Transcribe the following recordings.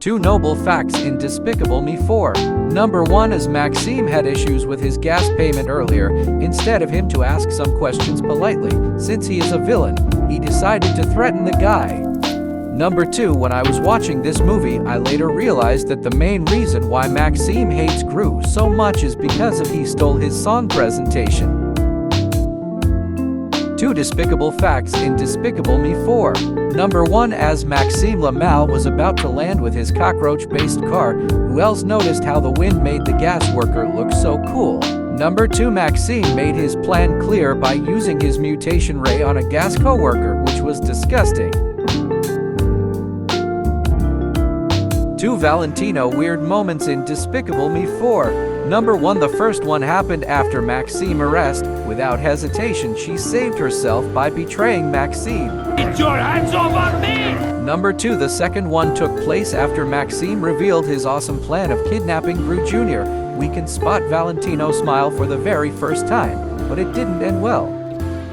Two noble facts in Despicable Me 4. Number 1 is Maxime had issues with his gas payment earlier. Instead of him to ask some questions politely, since he is a villain, he decided to threaten the guy. Number 2, when I was watching this movie, I later realized that the main reason why Maxime hates Gru so much is because he stole his song presentation. Two despicable facts in Despicable Me 4. Number 1, as Maxime Lamal was about to land with his cockroach-based car, who else noticed how the wind made the gas worker look so cool? Number 2, Maxime made his plan clear by using his mutation ray on a gas coworker, which was disgusting. 2 Valentino weird moments in Despicable Me 4. Number 1, the first one happened after Maxime arrest. Without hesitation, she saved herself by betraying Maxime. Get your hands off on me! Number 2, the second one took place after Maxime revealed his awesome plan of kidnapping Gru Jr. We can spot Valentino smile for the very first time, but it didn't end well.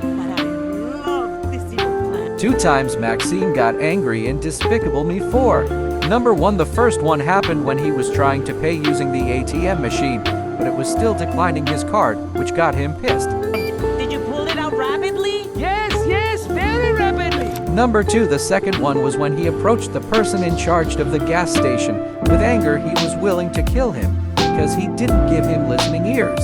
But I love this evil plan. 2 times Maxime got angry in Despicable Me 4. Number 1, the first one happened when he was trying to pay using the ATM machine, but it was still declining his card, which got him pissed. Did you pull it out rapidly? Yes, very rapidly. Number 2, the second one was when he approached the person in charge of the gas station. With anger, he was willing to kill him, because he didn't give him listening ears.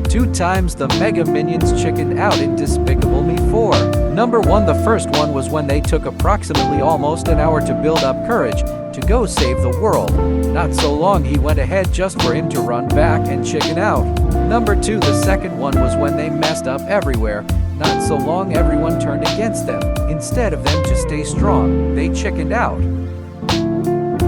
2 times the Mega Minions chickened out in Despicable Me 4. Number 1, the first one was when they took approximately almost an hour to build up courage to go save the world. Not so long he went ahead just for him to run back and chicken out. Number 2, the second one was when they messed up everywhere. Not so long everyone turned against them. Instead of them to stay strong, they chickened out.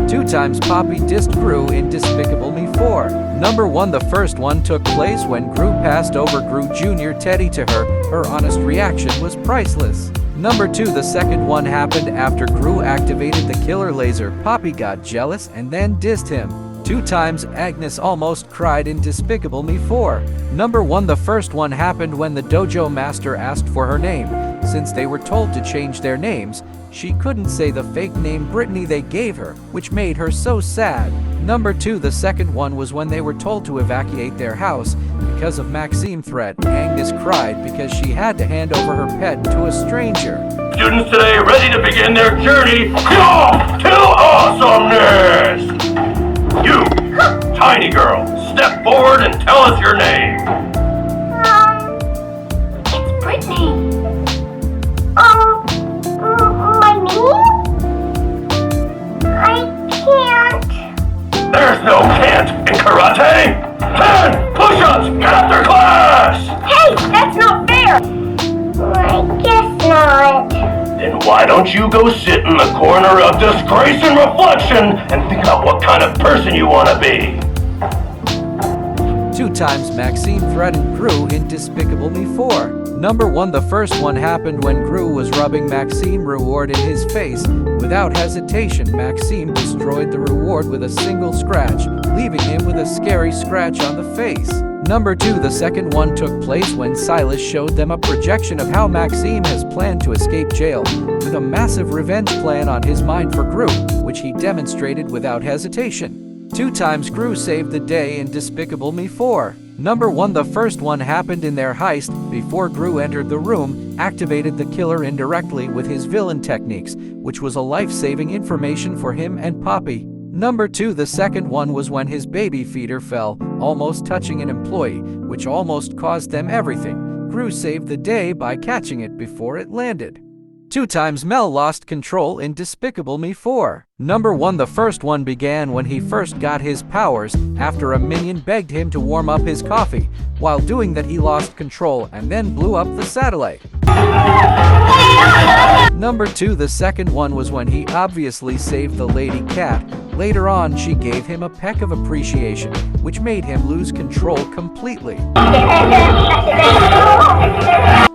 2 times Poppy dissed Gru in Despicable Me 4. Number 1, the first one took place when Gru passed over Gru Jr. Teddy to her. Her honest reaction was priceless. Number 2, the second one happened after Gru activated the killer laser. Poppy got jealous and then dissed him. 2 times Agnes almost cried in Despicable Me 4. Number 1, the first one happened when the dojo master asked for her name. Since they were told to change their names, she couldn't say the fake name Brittany they gave her, which made her so sad. Number 2, the second one was when they were told to evacuate their house. Because of Maxime threat, Agnes cried because she had to hand over her pet to a stranger. Students today ready to begin their journey to awesomeness! You, tiny girl, step forward and tell us your name. It's Brittany. My name? I can't. There's no can't in karate! 10 push-ups after class! Hey, that's not fair. I guess not. Then why don't you go sit in the corner of disgrace and reflection and think about what kind of person you want to be? 2 times Maxime threatened Gru in Despicable Me 4. Number 1, the first one happened when Gru was rubbing Maxime reward in his face. Without hesitation, Maxime destroyed the reward with a single scratch, leaving him with a scary scratch on the face. Number 2, the second one took place when Silas showed them a projection of how Maxime has planned to escape jail, with a massive revenge plan on his mind for Gru, which he demonstrated without hesitation. 2 times Gru saved the day in Despicable Me 4. Number 1, the first one happened in their heist. Before Gru entered the room, activated the killer indirectly with his villain techniques, which was a life-saving information for him and Poppy. Number 2, the second one was when his baby feeder fell, almost touching an employee, which almost caused them everything. Gru saved the day by catching it before it landed. 2 times Mel lost control in Despicable Me 4. Number 1, the first one began when he first got his powers, after a minion begged him to warm up his coffee. While doing that, he lost control and then blew up the satellite. Number 2, the second one was when he obviously saved the lady cat. Later on, she gave him a peck of appreciation, which made him lose control completely.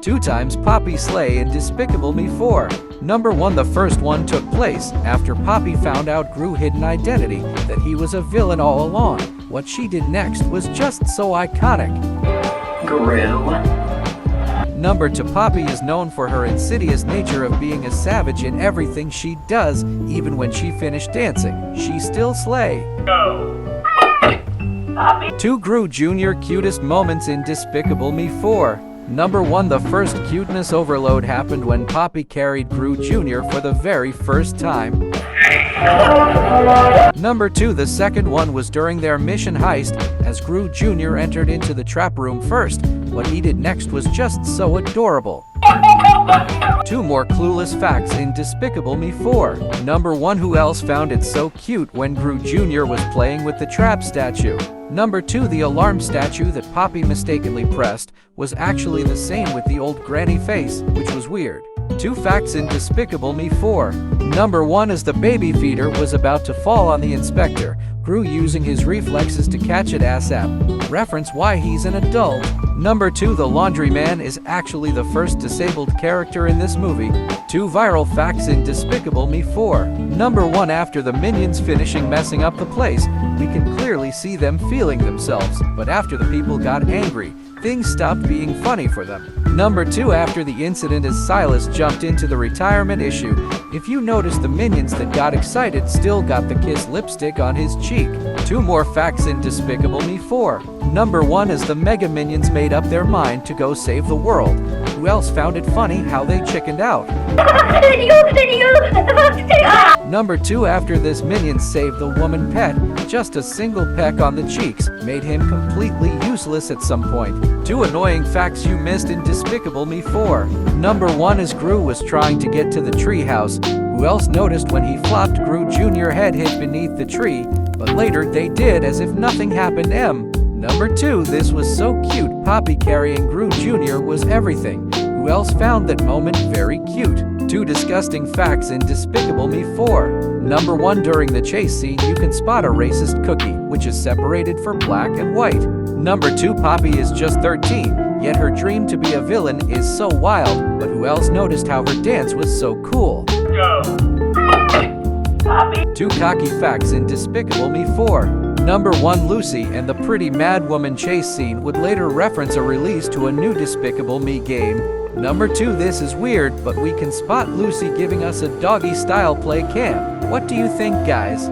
2 times Poppy slay in Despicable Me 4. Number 1, the first one took place after Poppy found out Gru's hidden identity, that he was a villain all along. What she did next was just so iconic. Gru. Number 2, Poppy is known for her insidious nature of being a savage in everything she does. Even when she finished dancing, she still slay. 2 Gru Jr. cutest moments in Despicable Me 4. Number 1, the first cuteness overload happened when Poppy carried Gru Jr. for the very first time. Number 2, the second one was during their mission heist, as Gru Jr. entered into the trap room first. What he did next was just so adorable. 2 more clueless facts in Despicable Me 4. Number 1, who else found it so cute when Gru Jr. was playing with the trap statue? Number 2, the alarm statue that Poppy mistakenly pressed was actually the same with the old granny face, which was weird. 2 facts in Despicable Me 4. Number 1, as the baby feeder was about to fall on the inspector, Gru using his reflexes to catch it ASAP. Reference why he's an adult. Number 2, the laundryman is actually the first disabled character in this movie. 2 viral facts in Despicable Me 4. Number 1, after the minions finishing messing up the place, we can clearly see them feeling themselves, but after the people got angry, things stopped being funny for them. Number 2, after the incident as Silas jumped into the retirement issue, if you notice the minions that got excited still got the kiss lipstick on his cheek. 2 more facts in Despicable Me 4. Number 1, as the Mega Minions made up their mind to go save the world, who else found it funny how they chickened out? Number 2, after this minions saved the woman pet, just a single peck on the cheeks made him completely useless at some point. 2 annoying facts you missed in Despicable Me 4. Number 1, as Gru was trying to get to the treehouse, who else noticed when he flopped Gru Jr. head hid beneath the tree, but later they did as if nothing happened. Number 2, this was so cute, Poppy carrying Gru Jr. was everything. Who else found that moment very cute? 2 disgusting facts in Despicable Me 4. Number 1, during the chase scene you can spot a racist cookie, which is separated for black and white. Number 2, Poppy is just 13, yet her dream to be a villain is so wild, but who else noticed how her dance was so cool? 2 cocky facts in Despicable Me 4. Number 1, Lucy and the pretty mad woman chase scene would later reference a release to a new Despicable Me game. Number 2, this is weird, but we can spot Lucy giving us a doggy style play cam. What do you think, guys?